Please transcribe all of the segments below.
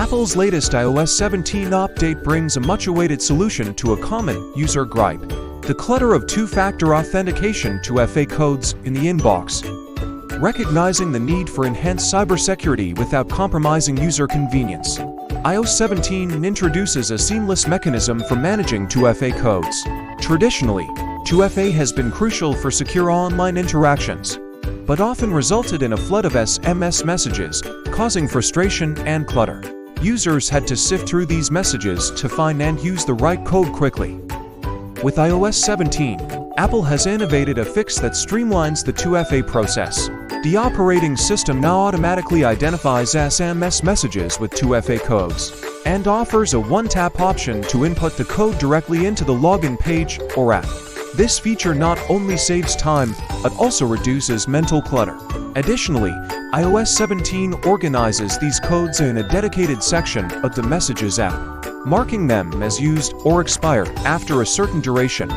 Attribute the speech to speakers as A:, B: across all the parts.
A: Apple's latest iOS 17 update brings a much-awaited solution to a common user gripe: the clutter of two-factor authentication 2FA codes in the inbox. Recognizing the need for enhanced cybersecurity without compromising user convenience, iOS 17 introduces a seamless mechanism for managing 2FA codes. Traditionally, 2FA has been crucial for secure online interactions, but often resulted in a flood of SMS messages, causing frustration and clutter. Users had to sift through these messages to find and use the right code quickly. With iOS 17, Apple has innovated a fix that streamlines the 2FA process. The operating system now automatically identifies SMS messages with 2FA codes and offers a one-tap option to input the code directly into the login page or app. This feature not only saves time, but also reduces mental clutter. Additionally, iOS 17 organizes these codes in a dedicated section of the Messages app, marking them as used or expired after a certain duration,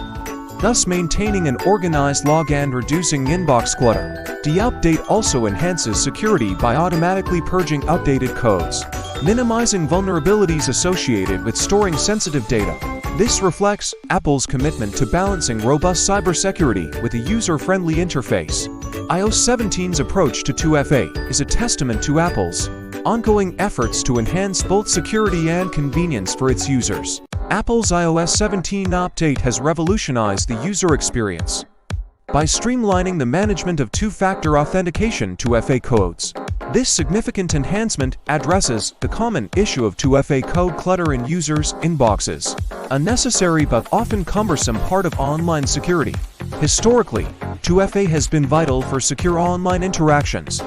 A: thus maintaining an organized log and reducing inbox clutter. The update also enhances security by automatically purging outdated codes, minimizing vulnerabilities associated with storing sensitive data. This reflects Apple's commitment to balancing robust cybersecurity with a user-friendly interface. iOS 17's approach to 2FA is a testament to Apple's ongoing efforts to enhance both security and convenience for its users. Apple's iOS 17 update has revolutionized the user experience by streamlining the management of two-factor authentication 2FA codes. This significant enhancement addresses the common issue of 2FA code clutter in users' inboxes, a necessary but often cumbersome part of online security. Historically, 2FA has been vital for secure online interactions,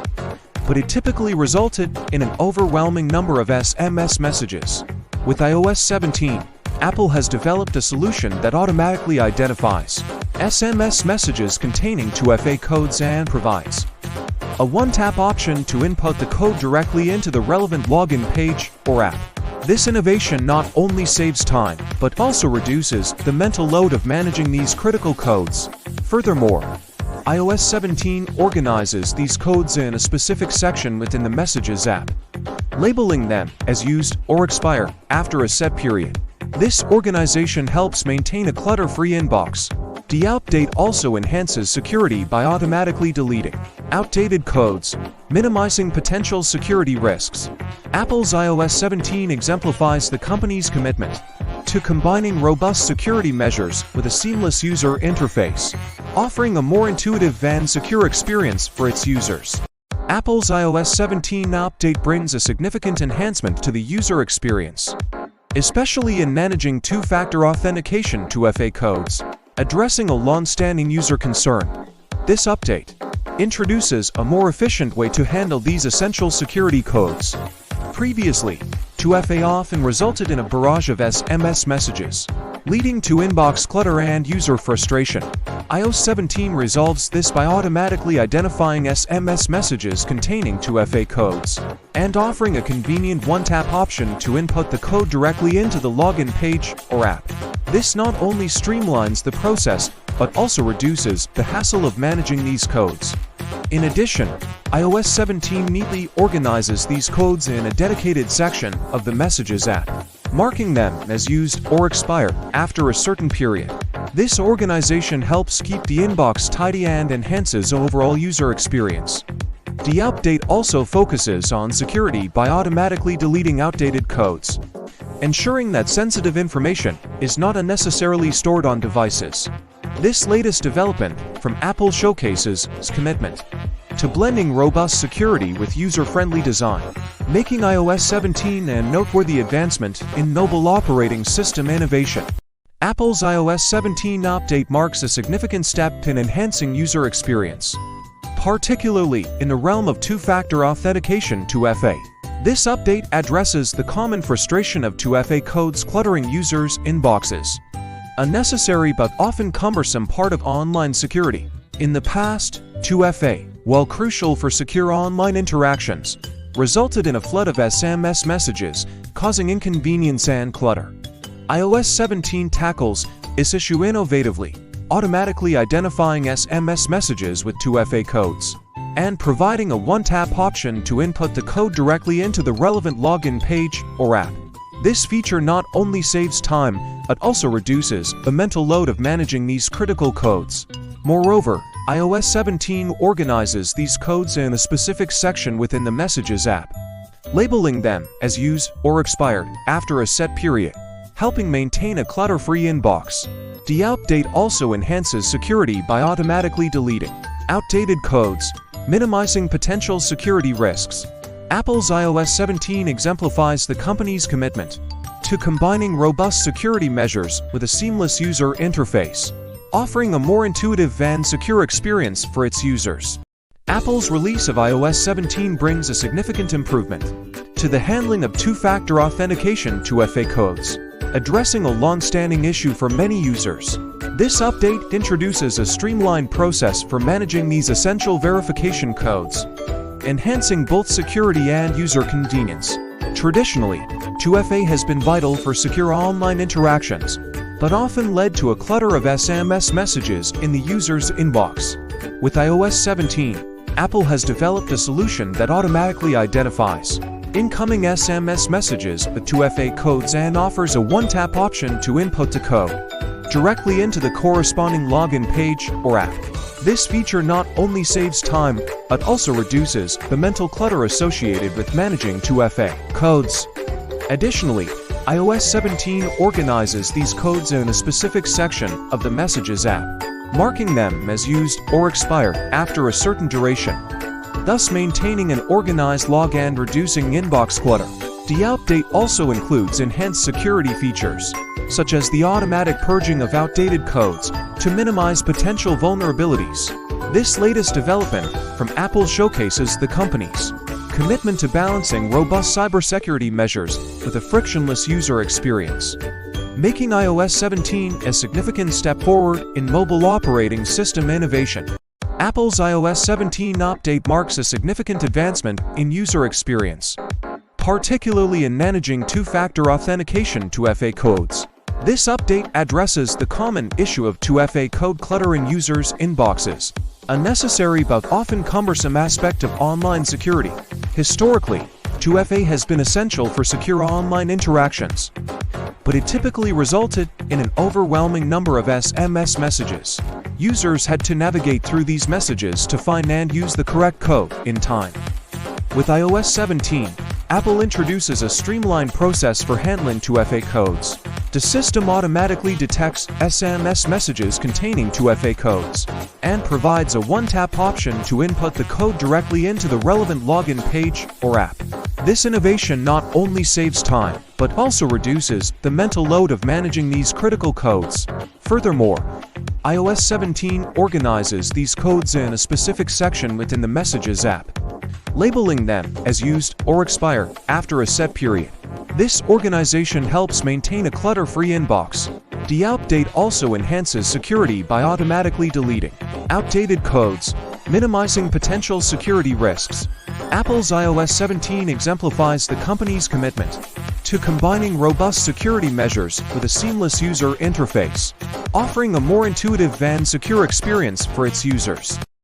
A: but it typically resulted in an overwhelming number of SMS messages. With iOS 17, Apple has developed a solution that automatically identifies SMS messages containing 2FA codes and provides a one-tap option to input the code directly into the relevant login page or app. This innovation not only saves time, but also reduces the mental load of managing these critical codes. Furthermore, iOS 17 organizes these codes in a specific section within the Messages app, labeling them as used or expired after a set period. This organization helps maintain a clutter-free inbox. The update also enhances security by automatically deleting outdated codes, minimizing potential security risks. Apple's iOS 17 exemplifies the company's commitment to combining robust security measures with a seamless user interface, offering a more intuitive and secure experience for its users. Apple's iOS 17 update brings a significant enhancement to the user experience, especially in managing two-factor authentication 2FA codes, addressing a long-standing user concern. This update introduces a more efficient way to handle these essential security codes. Previously, 2FA often resulted in a barrage of SMS messages, leading to inbox clutter and user frustration. iOS 17 resolves this by automatically identifying SMS messages containing 2FA codes and offering a convenient one-tap option to input the code directly into the login page or app. This not only streamlines the process, but also reduces the hassle of managing these codes. In addition, iOS 17 neatly organizes these codes in a dedicated section of the Messages app, marking them as used or expired after a certain period. This organization helps keep the inbox tidy and enhances overall user experience. The update also focuses on security by automatically deleting outdated codes, ensuring that sensitive information is not unnecessarily stored on devices. This latest development from Apple showcases its commitment to blending robust security with user-friendly design, making iOS 17 a noteworthy advancement in mobile operating system innovation. Apple's iOS 17 update marks a significant step in enhancing user experience, particularly in the realm of two-factor authentication 2FA. This update addresses the common frustration of 2FA codes cluttering users' inboxes, a necessary but often cumbersome part of online security. In the past, 2FA, while crucial for secure online interactions, resulted in a flood of SMS messages, causing inconvenience and clutter. iOS 17 tackles this issue innovatively, automatically identifying SMS messages with 2FA codes and providing a one-tap option to input the code directly into the relevant login page or app. This feature not only saves time, but also reduces the mental load of managing these critical codes. Moreover, iOS 17 organizes these codes in a specific section within the Messages app, labeling them as used or expired after a set period, helping maintain a clutter-free inbox. The update also enhances security by automatically deleting outdated codes, minimizing potential security risks. Apple's iOS 17 exemplifies the company's commitment to combining robust security measures with a seamless user interface, offering a more intuitive and secure experience for its users. Apple's release of iOS 17 brings a significant improvement to the handling of two-factor authentication to FA codes, addressing a long-standing issue for many users. This update introduces a streamlined process for managing these essential verification codes, enhancing both security and user convenience. Traditionally, 2FA has been vital for secure online interactions, but often led to a clutter of SMS messages in the user's inbox. With iOS 17, Apple has developed a solution that automatically identifies incoming SMS messages with 2FA codes and offers a one-tap option to input the code directly into the corresponding login page or app. This feature not only saves time, but also reduces the mental clutter associated with managing 2FA codes. Additionally, iOS 17 organizes these codes in a specific section of the Messages app, marking them as used or expired after a certain duration, thus maintaining an organized log and reducing inbox clutter. The update also includes enhanced security features, such as the automatic purging of outdated codes to minimize potential vulnerabilities. This latest development from Apple showcases the company's commitment to balancing robust cybersecurity measures with a frictionless user experience, making iOS 17 a significant step forward in mobile operating system innovation. Apple's iOS 17 update marks a significant advancement in user experience, particularly in managing two-factor authentication to FA codes. This update addresses the common issue of 2FA code cluttering users' inboxes, a necessary but often cumbersome aspect of online security. Historically, 2FA has been essential for secure online interactions, but it typically resulted in an overwhelming number of SMS messages. Users had to navigate through these messages to find and use the correct code in time. With iOS 17, Apple introduces a streamlined process for handling 2FA codes. The system automatically detects SMS messages containing 2FA codes and provides a one-tap option to input the code directly into the relevant login page or app. This innovation not only saves time, but also reduces the mental load of managing these critical codes. Furthermore, iOS 17 organizes these codes in a specific section within the Messages app, labeling them as used or expired after a set period. This organization helps maintain a clutter-free inbox. The update also enhances security by automatically deleting outdated codes, minimizing potential security risks. Apple's iOS 17 exemplifies the company's commitment to combining robust security measures with a seamless user interface, offering a more intuitive and secure experience for its users.